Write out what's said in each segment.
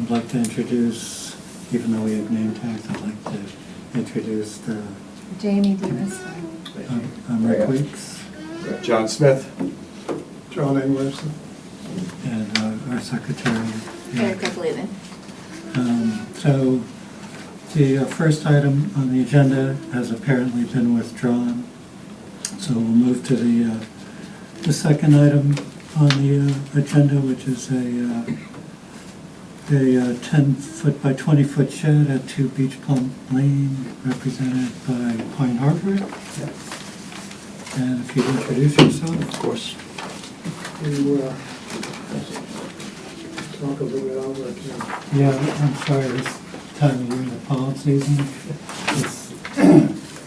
I'd like to introduce, even though we have name tags, I'd like to introduce the, Jamie Davis. I'm Rick Weeks, John Smith. John English. and our secretary. Erica Glavin. So the first item on the agenda has apparently been withdrawn. So we'll move to the second item on the agenda, which is a 10-foot by 20-foot shed at 2 Beach Plum Lane, represented by Pine Harbor. And if you'd introduce yourself. Of course. You talk a little bit over it. Yeah, I'm sorry, this time of year, the pollen season,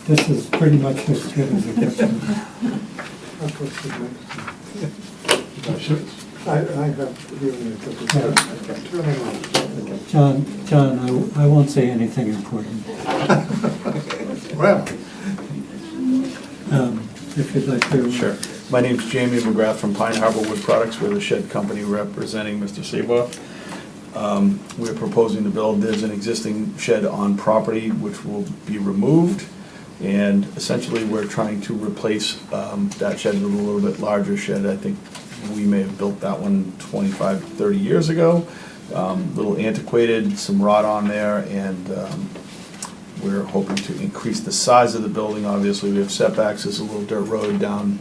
this is pretty much as good as it gets. I have given it a John, I won't say anything important. Well, If you'd like to. Sure. My name's Jamie McGrath from Pine Harbor Wood Products. We're the shed company representing Mr. Sabo. We're proposing to build, there's an existing shed on property which will be removed. And essentially, we're trying to replace that shed with a little bit larger shed. I think we may have built that one 25, 30 years ago. Little antiquated, some rot on there, and we're hoping to increase the size of the building. Obviously, we have setbacks. There's a little dirt road down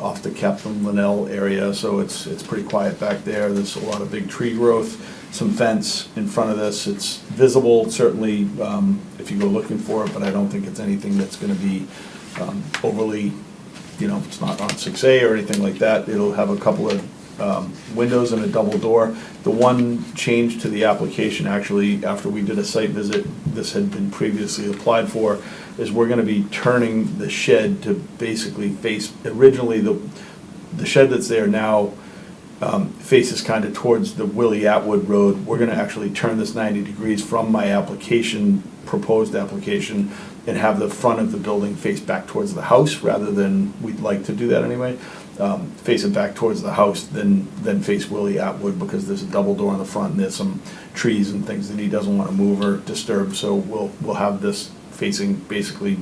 off the Captain Linnell area, so it's pretty quiet back there. There's a lot of big tree growth, some fence in front of this. It's visible, certainly, if you go looking for it, but I don't think it's anything that's going to be overly, it's not on 6A or anything like that. It'll have a couple of windows and a double door. The one change to the application, actually, after we did a site visit, this had been previously applied for, is we're going to be turning the shed to basically face, originally the shed that's there now faces kind of towards the Willie Atwood Road. We're going to actually turn this 90 degrees from my application, proposed application, and have the front of the building face back towards the house, rather than, we'd like to do that anyway, face it back towards the house, then face Willie Atwood, because there's a double door in the front and there's some trees and things that he doesn't want to move or disturb. So we'll have this facing basically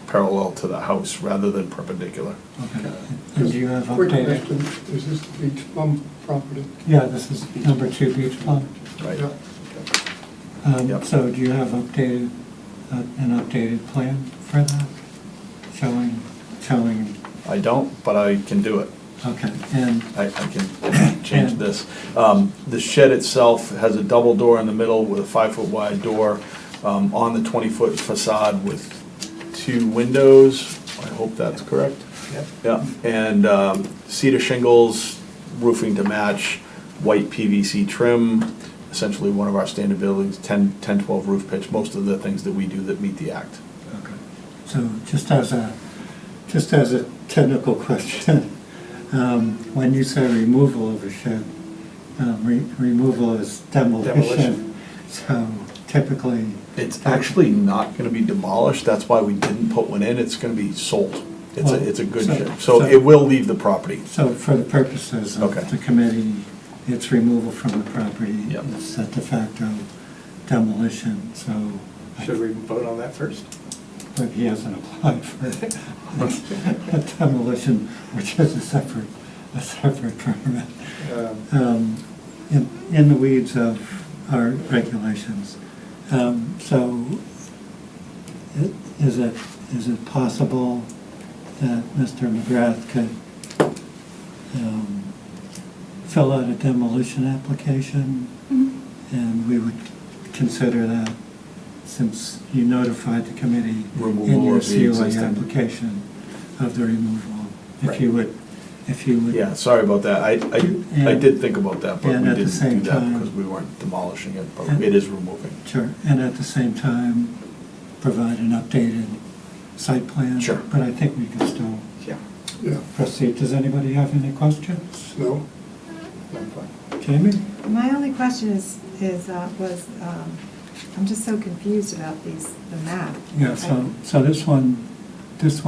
parallel to the house rather than perpendicular. Okay. And do you have quick updated? question, is this the Beach Plum property? Yeah, this is number 2 Beach Plum. Right. Yeah. Yep. So do you have an updated plan for that? Showing, I don't, but I can do it. okay, and, I can change this. The shed itself has a double door in the middle with a 5-foot wide door on the 20-foot facade with 2 windows. I hope that's correct. Yep. Yeah, and cedar shingles, roofing to match, white PVC trim, essentially one of our standard buildings, 10-12 roof pitch, most of the things that we do that meet the act. okay. So just as a technical question, when you say removal of a shed, removal is demolition. So typically. It's actually not going to be demolished, that's why we didn't put one in, it's going to be sold. It's a good shed, so it will leave the property. So for the purposes of Okay. the committee, it's removal from the property. Yep. It's a de facto demolition, so. Should we vote on that first? But he hasn't applied for a demolition, which is a separate permit. In the weeds of our regulations. So is it possible that Mr. McGrath could fill out a demolition application? Mm-hmm. And we would consider that, since you notified the committee in Removal your of the COA existing. application of the removal. Right. If you would. Yeah, sorry about that, I did think about that, but we And at the didn't same do that time- because we weren't demolishing it, but And- it is removing. Sure, and at the same time, provide an updated site plan. Sure. But I think we can still Yeah. Yeah, proceed. Does anybody have any questions? no? I'm fine. Jamie? My only question I'm just so confused about the map. Yeah, so this one is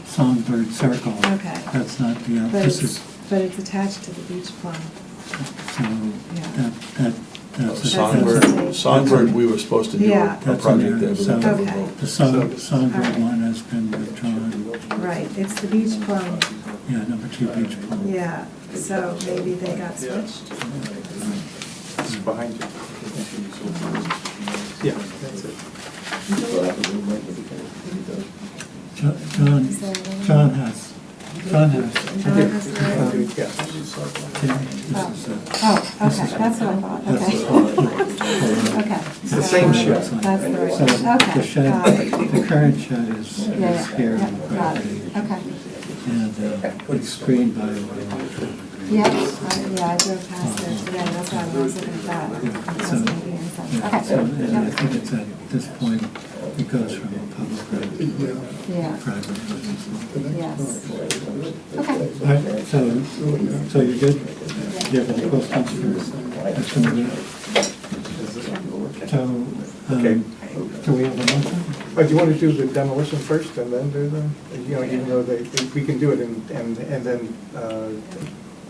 Songbird Circle. Okay. That's not the, But this is, it's attached to the Beach Plum that's a. Songbird, we were supposed to do Yeah. a That's project in there, there, but so that Okay. the Songbird one has been withdrawn. Right, it's the beach plum, Yeah, number 2 Beach Plum. yeah, so maybe they got switched? It's behind you. Yeah, that's it. John has. John has the right- Yeah. Oh, okay, that's what I thought, okay. Okay. It's the same shed. That's the right, So the okay, got shed, it. the current shed is Yeah, here yeah, on the yeah, got it, property. okay. And it's screened by, Yeah, I drove past there today, that's why I was looking at that. It so, wasn't being said. yeah, so, Okay, and I yeah. think it's at this point, it goes from a public road to Yeah, private road. yes. Okay. All right, so you're good? Do you have any questions for Mr. McGrath? So, Okay. do we have a motion? But do you want to do the demolition first and then do the, you know, even though we can do it and then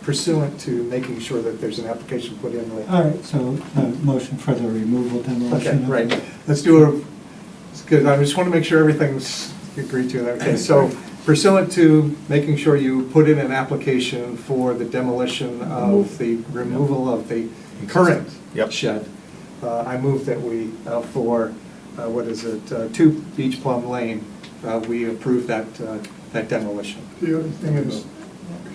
pursuant to making sure that there's an application put in later. All right, so, motion for the removal demolition. Okay, of- right. Let's do it's good. I just want to make sure everything's agreed to. Okay, so pursuant to making sure you put in an application for the demolition of the removal of the current Yep. shed, I move that we, for, what is it, 2 Beach Plum Lane, we approve that demolition. The other thing is,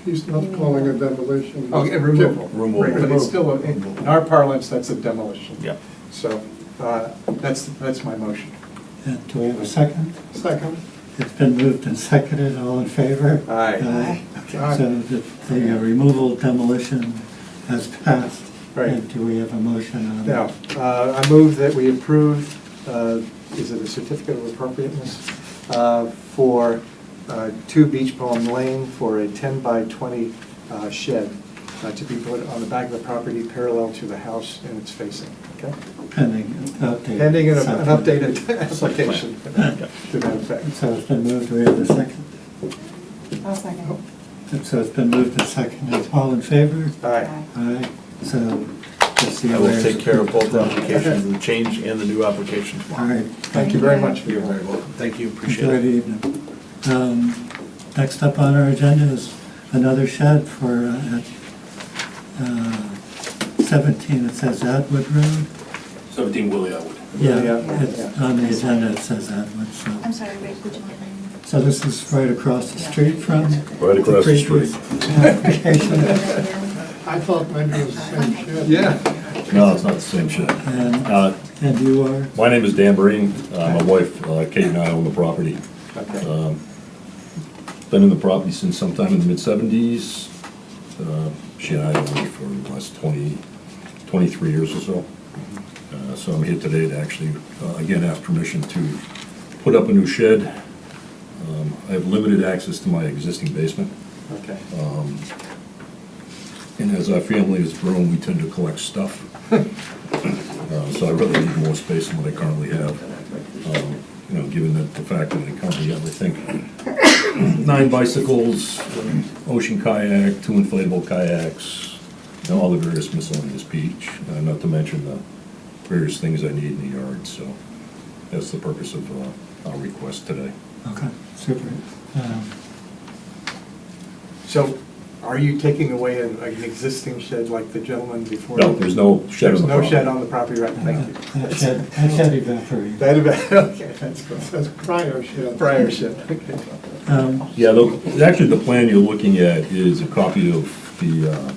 he's not calling a demolition. Okay, removal. Removal. Right, but it's still, in our parlance, that's a demolition. Yeah. So, that's my motion. And do we have a second? Second. It's been moved and seconded, all in favor? Aye. Aye. So the removal demolition has passed. Right. And do we have a motion on Now, that? I move that we approve, is it a certificate of appropriateness? For 2 Beach Palm Lane for a 10 by 20 shed to be put on the back of the property parallel to the house and its facing, okay? Pending an update. Pending an updated application to that effect. So it's been moved, do we have a second? I'll second. So it's been moved and seconded, all in favor? Aye. Aye, so just the I will arrears- take care of both applications, the change and the new application All tomorrow. right. Thank you very much for your You're work. very welcome. Thank you, appreciate Enjoy it. the evening. Next up on our agenda is another shed for, at 17, it says Atwood Road. 17 Willie Atwood. Yeah, Yeah. it's on the agenda, it says Atwood, so. I'm sorry, wait, would you mind? So this is right across the street from? Right across the previous street. application. I thought maybe it was the same shed. Yeah. No, it's not the same shed. And you are? My name is Dan Breen. My wife, Kate, and I own the property. Okay. Been in the property since sometime in the mid-70s. She and I have owned it for the last 23 years or so. So I'm here today to actually, again, ask permission to put up a new shed. I have limited access to my existing basement. Okay. And as our family has grown, we tend to collect stuff. So I really need more space than what I currently have. You know, given that the fact that I currently have, I think, 9 bicycles, ocean kayak, 2 inflatable kayaks, and all the various miscellaneous beach, not to mention the various things I need in the yard. So that's the purpose of our request today. Okay, super. So, are you taking away an existing shed like the gentleman before? No, there's no shed There's on the no property. shed on the property, right? Thank you. That shed evaporated. That about, okay, that's good. That's prior shed. Prior shed, okay. Yeah, actually, the plan you're looking at is a copy of the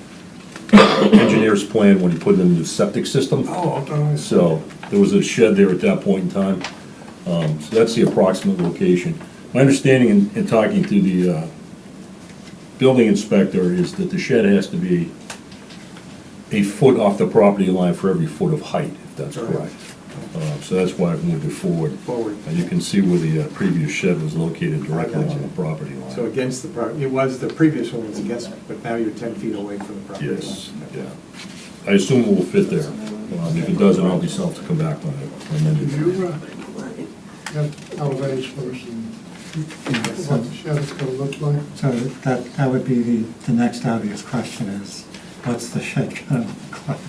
engineer's plan when he put in the septic system. Oh, okay. So there was a shed there at that point in time. So that's the approximate location. My understanding in talking to the building inspector is that the shed has to be a foot off the property line for every foot of height, if that's correct. So that's why I've moved it forward. Forward. And you can see where the previous shed was located directly I got on you. the property line. So against the property, it was, the previous one was against, but now you're 10 feet away from the property line. Yes, yeah. I assume it will fit there. If it doesn't, I'll be self to come back on it. amended. Did you have elevations and what the shed is gonna look like? So that would be the next obvious question is, what's the shed gonna look like?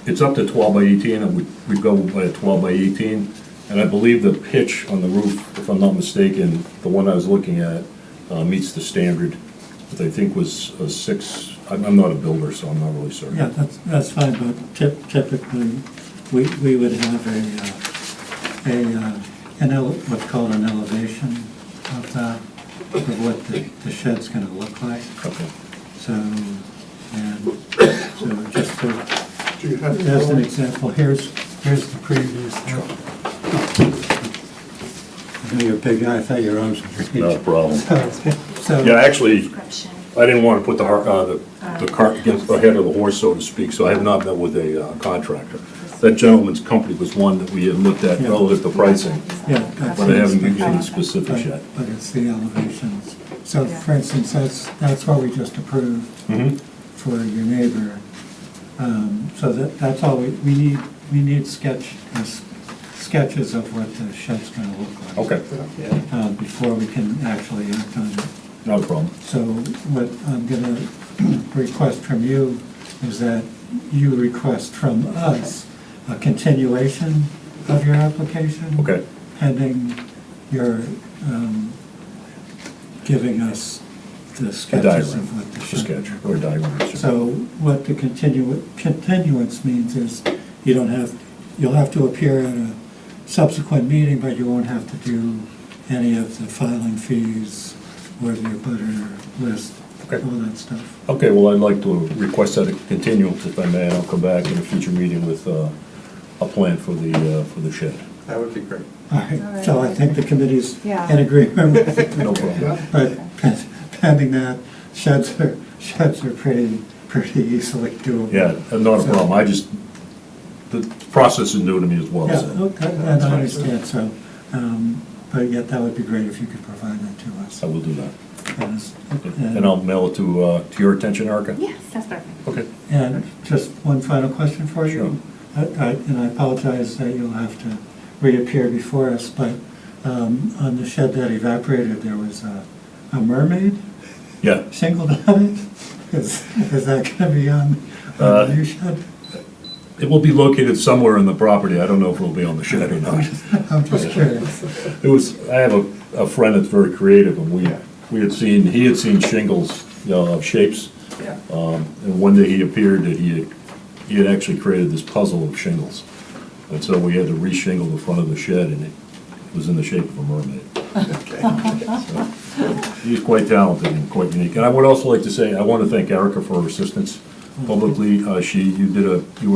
It's up to 12 by 18, and we'd go by a 12 by 18. And I believe the pitch on the roof, if I'm not mistaken, the one I was looking at, meets the standard, that I think was a 6. I'm not a builder, so I'm not really certain. Yeah, that's fine, but typically, we would have what's called an elevation of that, of what the shed's gonna look like. Okay. So just to, Do you have to as an go- example, here's the previous. I know you're a big guy, I thought your arms were Not a huge. problem. So, Yeah, actually, I didn't want to put the cart against the head of the horse, so to speak, so I have not met with a contractor. That gentleman's company was one that we had looked at Yeah. relative to pricing, yeah. that's but I haven't been the given inspection, specifics yet. But it's the elevations. So for instance, that's what we just approved for your neighbor. So that's all we need sketches of what the shed's gonna look like. Okay, Before we can actually act on it. not a problem. So what I'm gonna request from you is that you request from us a continuation of your application. Okay. Pending your giving us the A sketches diagram, of what the a shed. sketch, or a diagram. So what the continuance means is you'll have to appear at a subsequent meeting, but you won't have to do any of the filing fees or the abutter list, Okay. all that stuff. Okay, well, I'd like to request that a continuance, if I may, and I'll come back in a future meeting with a plan for the shed. That would be great. All right, so I think the committee's Yeah. in agreement with it. No problem. But pending that, sheds are pretty easily doable. Yeah, not a problem, the process is new to me as well, Yeah, so. okay, and I understand, so, but yet that would be great if you could provide that to us. I will do that. And And I'll mail it to your attention, Erica? Yes, that's perfect. Okay. And just one final question for you. Sure. And I apologize that you'll have to reappear before us, but on the shed that evaporated, there was a mermaid Yeah, shingled on it. Is that gonna be on the new shed? it will be located somewhere in the property, I don't know if it'll be on the shed or not. I'm just curious. I have a friend that's very creative, and he had seen shingles, of shapes. And one day he appeared that he had actually created this puzzle of shingles. And so we had to re-shingle the front of the shed, and it was in the shape of a mermaid. So, he's quite talented and quite unique. And I would also like to say, I want to thank Erica for her assistance publicly. You were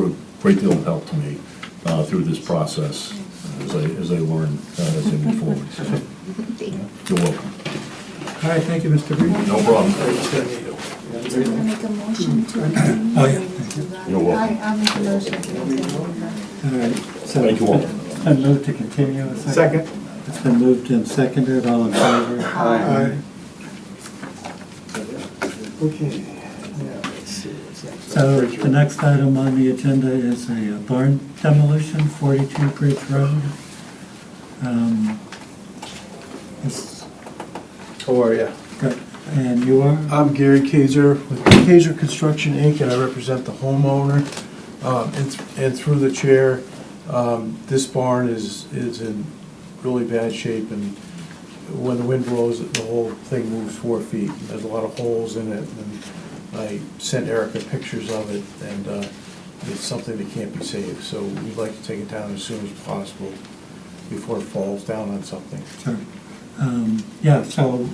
a great deal of help to me through this process as I learned as I move forward. So, you're welcome. All right, thank you, Mr. Green. No problem. Do you want to make a motion to continue? Oh, yeah, thank you. You're welcome. I'll make a motion to continue. All right, so. Thank you all. It's been moved to continue. A Second. It's been moved and seconded, all in favor? Aye. Okay, now, let's see what's next. So the next item on the agenda is a barn demolition, 42 Bridge Road. It's How are you? good. And you are? I'm Gary Kaiser with Kaiser Construction, Inc., and I represent the homeowner. And through the chair, this barn is in really bad shape, and when the wind blows, the whole thing moves 4 feet. There's a lot of holes in it, and I sent Erica pictures of it, and it's something that can't be saved. So we'd like to take it down as soon as possible before it falls down on something. Sure. Yeah, so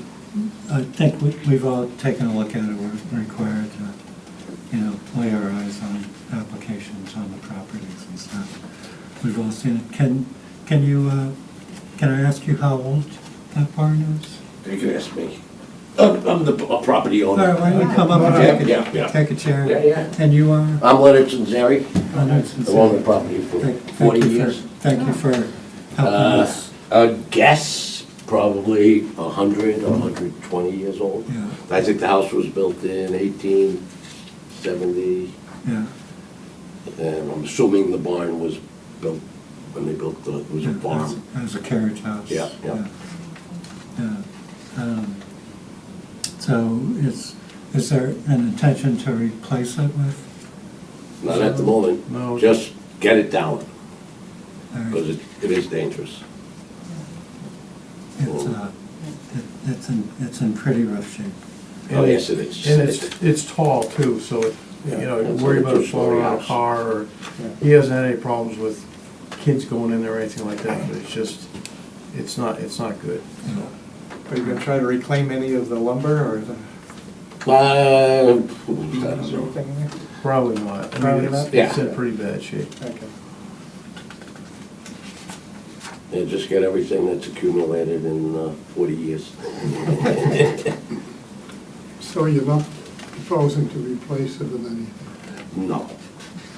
I think we've all taken a look at it. We're required to, lay our eyes on applications on the properties and stuff. We've all seen it. Can I ask you how old that barn is? You can ask me. I'm the property All owner. right, why don't you come up and Yeah. take a chair? Yeah, yeah. And you are? I'm Leonard Zanzari. Leonard I've owned the property for Thank 40 you for- years. Thank you for helping us. A guess, probably 100 or 120 years old. Yeah, I think the house was built in 1870, yeah. and I'm assuming the barn was built when they built it was a farm. As a carriage house. Yeah, yeah. Yeah. So Is there an intention to replace it with? Not at the moment, No. just get it down, Or because it is dangerous. it's in pretty rough shape. Oh, yes, it is. And it's tall too, so, you know, It's worry like a about it two-story falling on a house. car, or he hasn't had any problems with kids going in there or anything like that, but it's just, it's not good. Are you gonna try to reclaim any of the lumber, or is there anything in there? Probably not. I Probably mean, not? it's in Yeah. pretty bad shape. Okay. Yeah, just get everything that's accumulated in 40 years. So you're not proposing to replace it with anything? No,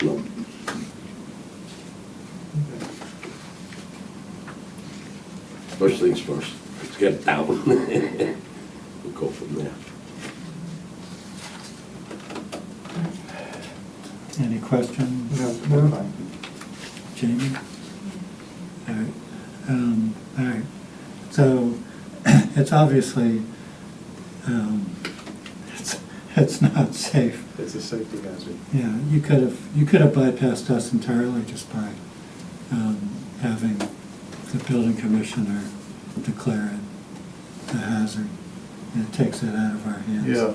no. First things first, let's get it down. We'll go from there. Any questions? No, No. fine. Jamie? All right, all right. So, it's obviously, it's not safe. It's a safety hazard. Yeah, you could have bypassed us entirely just by having the building commissioner declare it a hazard. It takes it out of our hands. Yeah.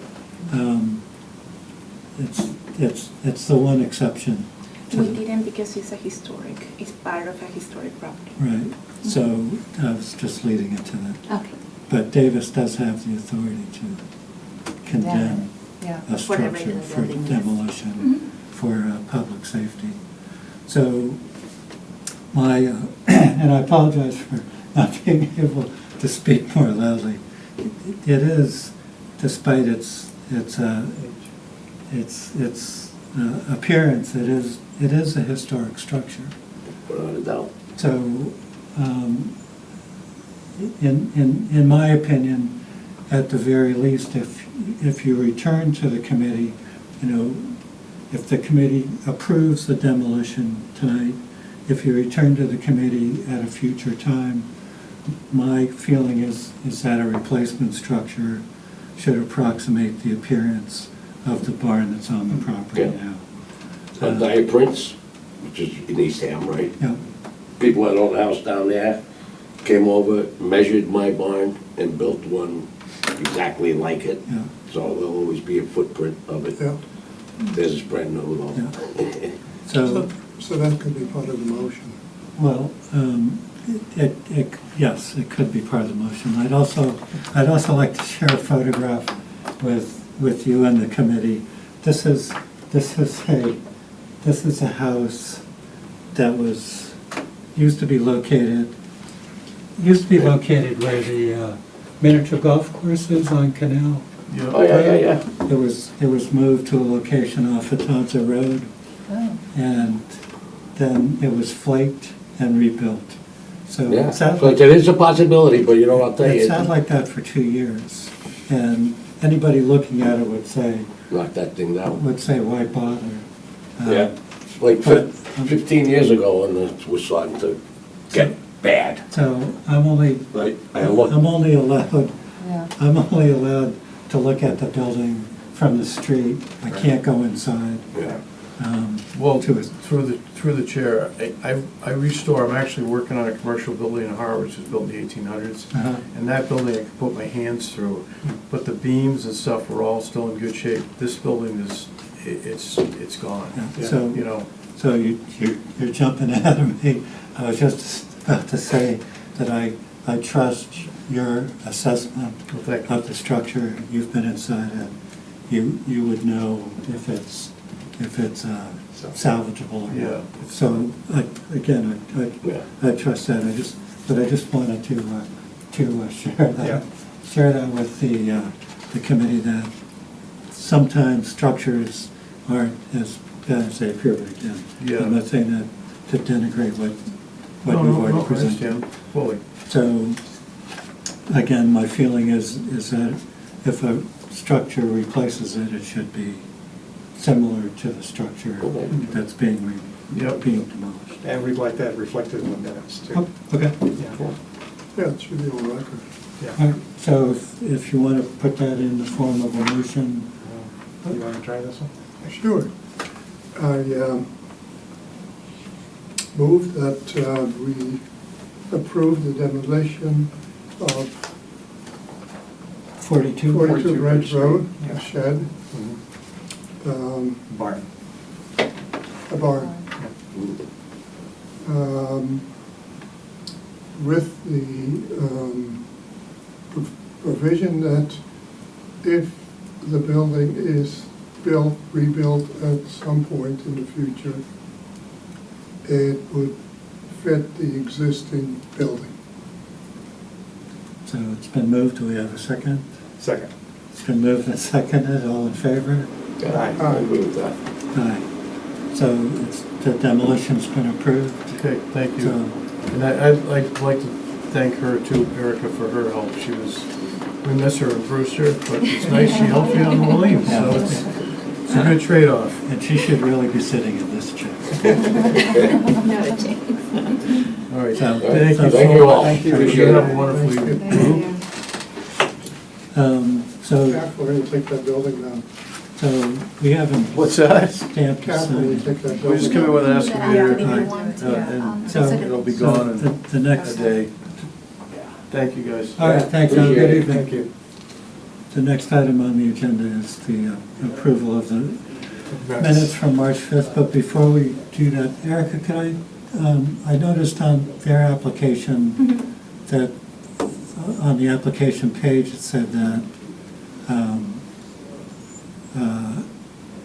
It's the one exception to We the- didn't because it's part of a historic property. Right, so I was just leading it to that. Okay. But Davis does have the authority to condemn Yeah. a For the structure regular for building, yes. demolition Mhm. for public safety. So my, and I apologize for not being able to speak more loudly. It is, despite its appearance, it is a historic structure. Without a doubt. So, in my opinion, at the very least, if you return to the committee, you know, if the committee approves the demolition tonight, if you return to the committee at a future time, my feeling is that a replacement structure should approximate the appearance of the barn that's on the property Yeah. now. On Dire Prince, which is in Eastham, right? Yeah, People that own a house down there came over, measured my barn, and built one exactly like it. yeah. So there'll always be a footprint of it. Yeah, This is brand new though. So, so that could be part of the motion. well, yes, it could be part of the motion. I'd also like to share a photograph with you and the committee. This is a house that used to be located where the miniature golf course is on Canal. Oh, yeah. It was moved to a location off Atanza Road, Oh. and then it was flaked and rebuilt. So Yeah, it sat so like, it is a possibility, but you know, I'll tell it you, sat like that for 2 years. And anybody looking at it would say, knock that thing down. why bother? Yeah, like but- 15 years ago, and it was starting to get bad. So I'm only Right, I looked, allowed Yeah. to look at the building from the street. I can't go inside. yeah. Well, To it. through the chair, I restore, I'm actually working on a commercial building in Harwich, which was built in the 1800s. Uh-huh. And that building, I could put my hands through, but the beams and stuff were all still in good shape. This building is, it's gone. Yeah, so- You know, So you're jumping ahead of me. I was just about to say that I trust your assessment well, thank you. of the structure. You've been inside it. You would know if it's salvageable or Yeah. not. So, again, I trust that. But I just wanted to share that with the committee, that sometimes structures aren't as bad as they appear, but again, Yeah. I'm not saying that to denigrate what No, we've no, already I presented. understand fully. So, again, my feeling is that if a structure replaces it, it should be similar to the structure that's being Yep. demolished. And we'd like that reflected in the minutes too. Oh, okay. Yeah. Yeah, it should be on record. Yeah. All right, so if you want to put that in the form of a motion, You want to try this one? Sure. I move that we approve the demolition of 42? 42 Ridge Road, Yeah. a shed, Barn. a barn, with the provision that if the building is rebuilt at some point in the future, it would fit the existing building. So it's been moved, do we have a second? Second. It's been moved and seconded, all in favor? I agree with that. Aye. So it's, the demolition's been approved. Okay, thank you. So, And I'd like to thank her too, Erica, for her help. We miss her in Brewster, but it's nice she helped you on the leave, so it's a good trade-off. and she should really be sitting in this chair. No chance. All right, So- thank you Thank so you all. much. Thank you. You Appreciate have a it. wonderful Thank you. evening. So, Kath, we're gonna take that building down. so we haven't What's that? stamped the Kath, we're gonna sign. take that We just building come in with an down. excavator, If you want to, and So- it'll be So gone in the next, a day. Thank you, guys. all right, thanks, have a Appreciate good it. evening. Thank you. The next item on the agenda is the approval of the minutes from March 5th, but before we do that, Erica, can I noticed on their application that, on the application page, it said that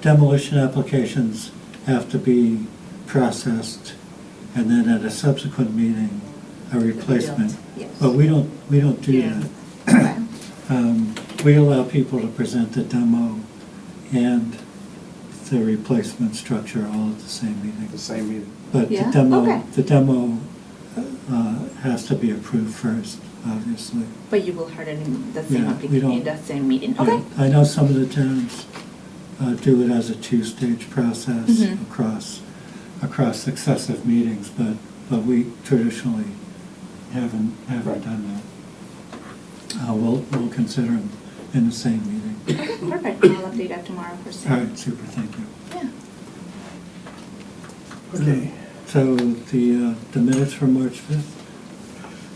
demolition applications have to be processed, and then at a subsequent meeting, a replacement. Yes. But we don't do Yeah. that. We allow people to present the demo and the replacement structure all at the same The meeting. same meeting. But the Yeah? Okay. demo has to be approved first, obviously. But you will hear it in the same Yeah, we application, don't- in the same meeting, Yeah, okay? I know some of the towns do it as a two-stage process Mhm. across successive meetings, but we traditionally haven't Right. done that. We'll consider them in the same meeting. Okay, perfect, I'll update that tomorrow for All sure. right, super, thank you. Yeah. Okay. So the minutes from March 5th?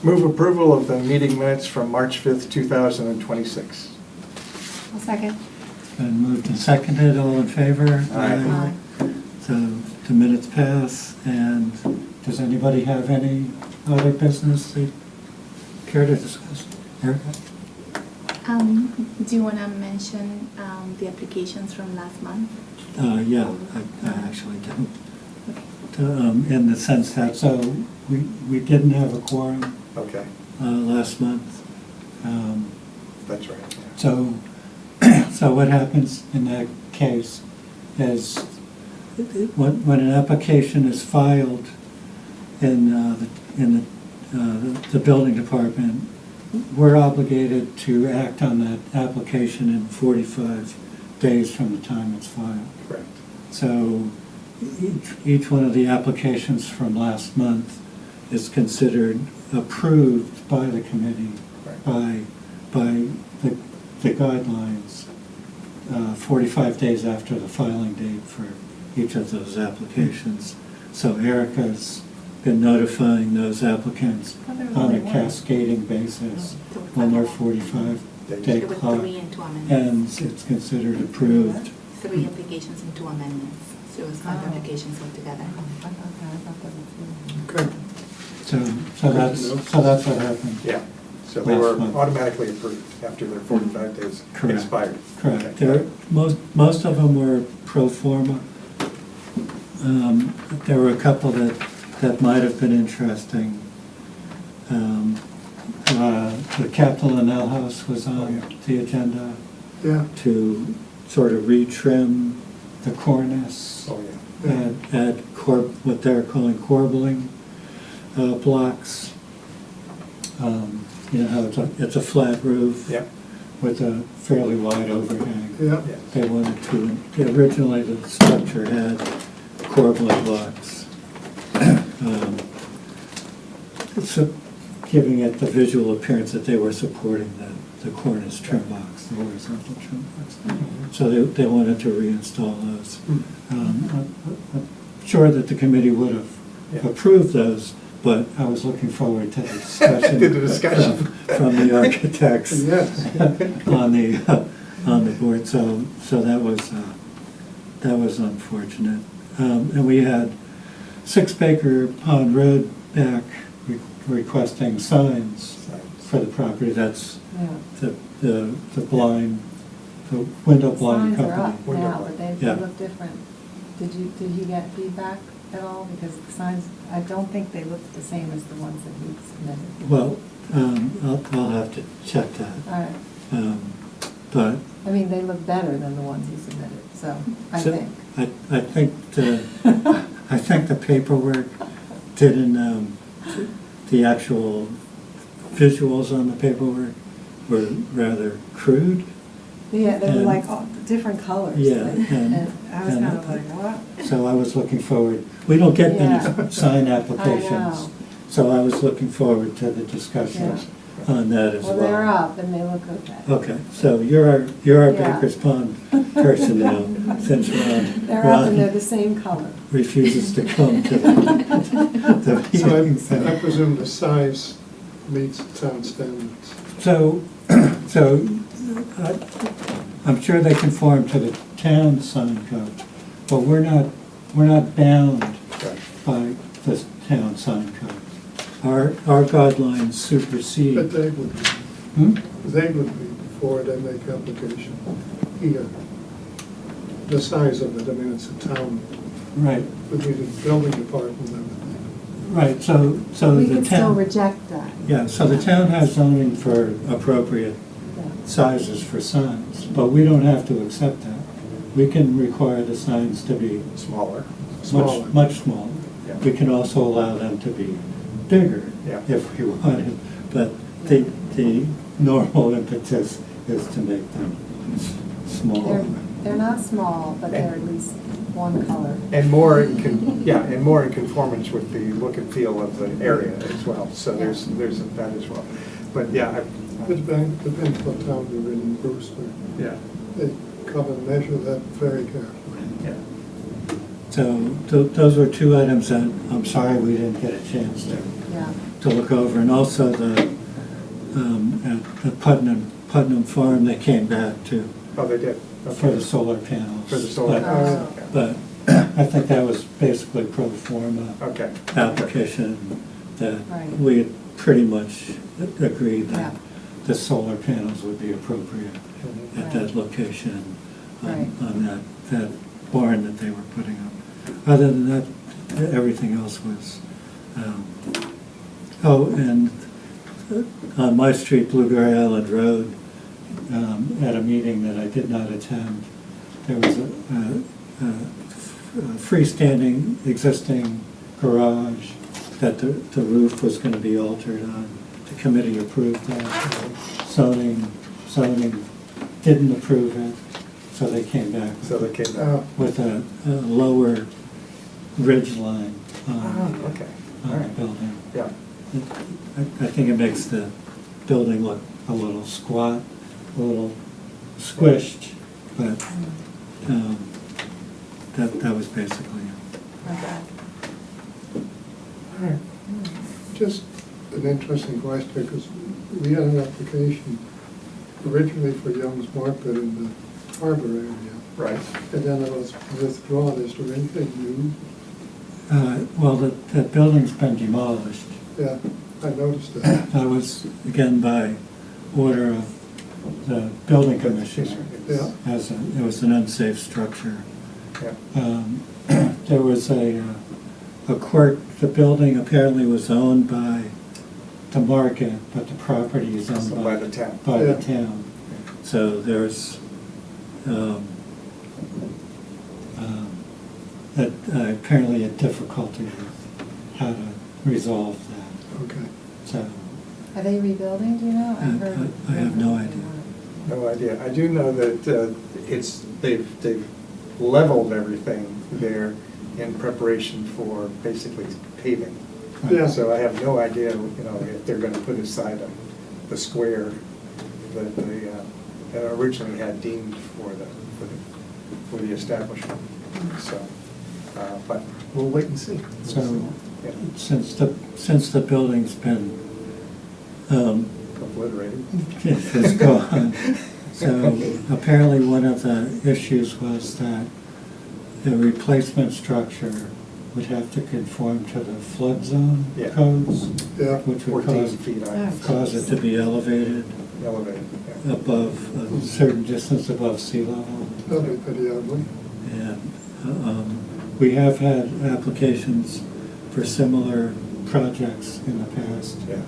Move approval of the meeting minutes from March 5th, 2026. I'll second. Been moved and seconded, all in favor? Aye. So the minutes pass, and does anybody have any other business they care to discuss? Erica? Do you wanna mention, the applications from last month? Yeah, I actually do. In the sense that, so we didn't have a quorum Okay, last month. that's right. yeah. So, so what happens in that case is, when an application is filed in the building department, we're obligated to act on that application in 45 days from the time it's filed. Correct. So each one of the applications from last month is considered approved by the committee, Right. by the guidelines, 45 days after the filing date for each of those applications. So Erica's been notifying those applicants on a cascading basis when their 45-day There were clock 3 and 2 amendments. ends, it's considered approved. 3 applications and 2 amendments, so it was 5 Oh. applications altogether. Okay. So that's what happened. Yeah, so they were Last month. automatically approved after their 45 days Correct. expired. Correct. Okay. There, most of them were pro forma. There were a couple that might have been interesting. The Capitol and L House was Oh, on yeah. the agenda Yeah, to sort of retrim the cornice, Oh, yeah. add what they're calling corbelling blocks. You know how it's a flat roof Yeah, with a fairly wide overhang. yeah. yeah. They wanted to, originally the structure had corbelling blocks. So giving it the visual appearance that they were supporting the cornice trim box, the horizontal trim box. So they wanted to reinstall those. I'm sure that the committee would have Yeah. approved those, but I was looking forward to the discussion. To the discussion. From the architects Yes. on the board, so that was unfortunate. And we had 6 Baker Pond Road back requesting signs for the property. That's Yeah. the blind, the window blind Signs are company. up now, but they Yeah. look different. Did you get feedback at all? Because the signs, I don't think they look the same as the ones that we submitted. Well, I'll have to check that. All right. But I mean, they look better than the ones you submitted, so I So, think. I think the paperwork didn't, the actual visuals on the paperwork were rather crude. Yeah, they were And- like all different colors. Yeah, And I was and- kind of like, what? So I was looking forward, we don't get Yeah. any sign I applications. know. So I was looking forward to the discussions on that as well. Well, they're up and they look okay. Okay, so you're our Yeah. Baker's Pond person now, since They're up and they're Ron the same color. refuses to come to the So meetings. I presume the size meets town standards. So, I'm sure they conform to the town sign code, but we're not bound by the town sign code. Our guidelines But supersede. they would be, Hmm? they would be before they make application here. The size of it, I mean, it's a town, Right, would be the building department and everything. right, so We the can still town, reject that. yeah, so the town has zoning for appropriate Yeah. sizes for signs, but we don't have to accept that. We can require the signs to be Smaller. Smaller. much smaller. Yeah. We can also allow them to be bigger Yeah. if we wanted, but the normal impetus is to make them smaller. They're not small, but they're at least one color. And more and more in conformance with the look and feel of the area as well, so there's that as well. But yeah, It depends what town you're in, Brewster. yeah, They come and measure that very carefully. yeah. So those were 2 items that I'm sorry we didn't get a chance Yeah. to look over. And also at the Putnam Farm, they came back to, Oh, they did? for Okay. the solar panels. For the solar. But- Oh. But I think that was basically pro forma Okay. application that Right. we had pretty much agreed Yeah. that the solar panels would be appropriate Mhm. at that location Right. on that barn that they were putting up. Other than that, everything else was, and on my street, Blueberry Island Road, at a meeting that I did not attend, there was a freestanding existing garage that the roof was going to be altered on. The committee approved that. Zoning didn't approve it, so they came back So they came back. with a lower ridge line on Okay, all the right, building. yeah. I think it makes the building look a little squat, a little squished, but that was basically it. Okay. All right. Just an interesting question, because we had an application originally for Young's Market in the harbor area, Right. and then it was withdrawn. Is there anything new? Well, that building's been demolished. Yeah, I noticed that. That was, again, by order of the building commissioner, Yeah. it was an unsafe structure. Yeah. There was a quirk, the building apparently was owned by the market, but the property is owned By the town. by the Yeah. town. So there's, apparently a difficulty with how to resolve that. Okay. So, Are they rebuilding, do you know? I've heard- I have no idea. No idea. I do know that they've leveled everything there in preparation for basically paving. Yeah. So I have no idea, you know, if they're gonna put aside the square that they originally had deemed for the establishment. So, but we'll wait and see. So, Yeah, since the building's been, obliterated. is gone, so apparently one of the issues was that the replacement structure would have to conform to the flood zone Yeah. codes, Yeah, which would 14 cause, feet high, cause it to be elevated elevated. Yeah. above, a certain distance above sea level. that'd be pretty ugly. And we have had applications for similar projects in the past, Yes,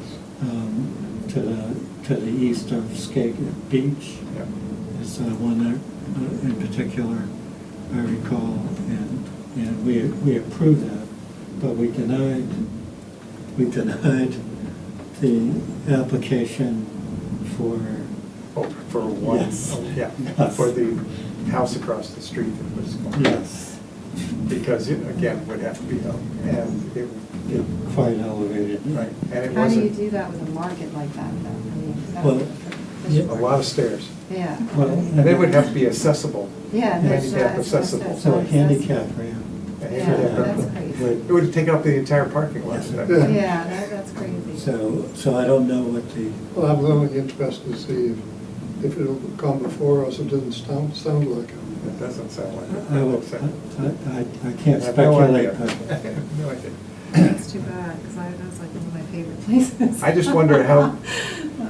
to the east of Skagit Beach yeah. is one that in particular I recall, and we approved that, but we denied the application for, Oh, for one, Yes. oh, yeah, Yes. for the house across the street that was going. yes, Because it, again, would have to be up, and it, quite elevated. right, and it How do you wasn't, do that with a market like that, though? I mean, is that- Well, yeah. a lot of stairs. Yeah. Well, And they would have to be accessible. Yeah, that's, handicap that's what I said, accessible. it's So not a handicap accessible. ramp. And Yeah, handicap that's ramp. crazy. would- It would take up the entire parking lot. Yes. Yeah. Yeah, that's crazy. So I don't know what the, Well, I'm really interested to see if it'll come before us. It doesn't sound like it. It doesn't sound like it. I will, I can't I have no speculate, idea. but I have no idea. That's too bad, because that's like one of my favorite places. I just wonder how That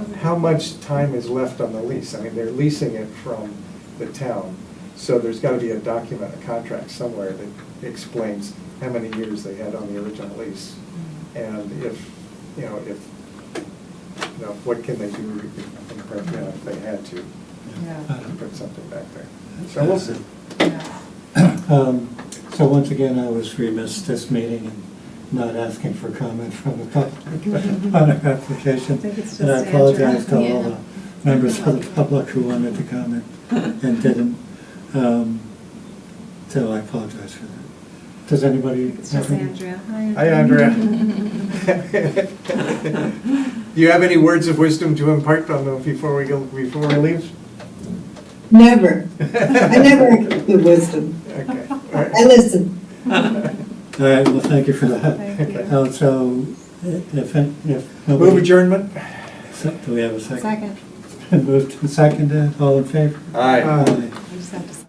was a how good much time is left on the lease? I mean, they're leasing it from the town, so there's gotta be a document, a contract somewhere that explains how many years they had on the original lease. And if, what can they do, if they had to Yeah, put something back there. So we'll see. yeah. So once again, I was remiss this meeting in not asking for comment from the public on our application. I think it's And I just apologize to Andrew. all the members of the public who wanted to comment and didn't. So I apologize for that. Does anybody It's just have any? Andrea. Hi, Andrea. Do you have any words of wisdom to impart on them before we leave? Never. I never give the wisdom. Okay. All I right. listen. All right, well, thank you for that. Thank you. So if Move nobody, adjournment? do we have a second? Second. Moved and seconded, all in favor? Aye. Aye. We just have to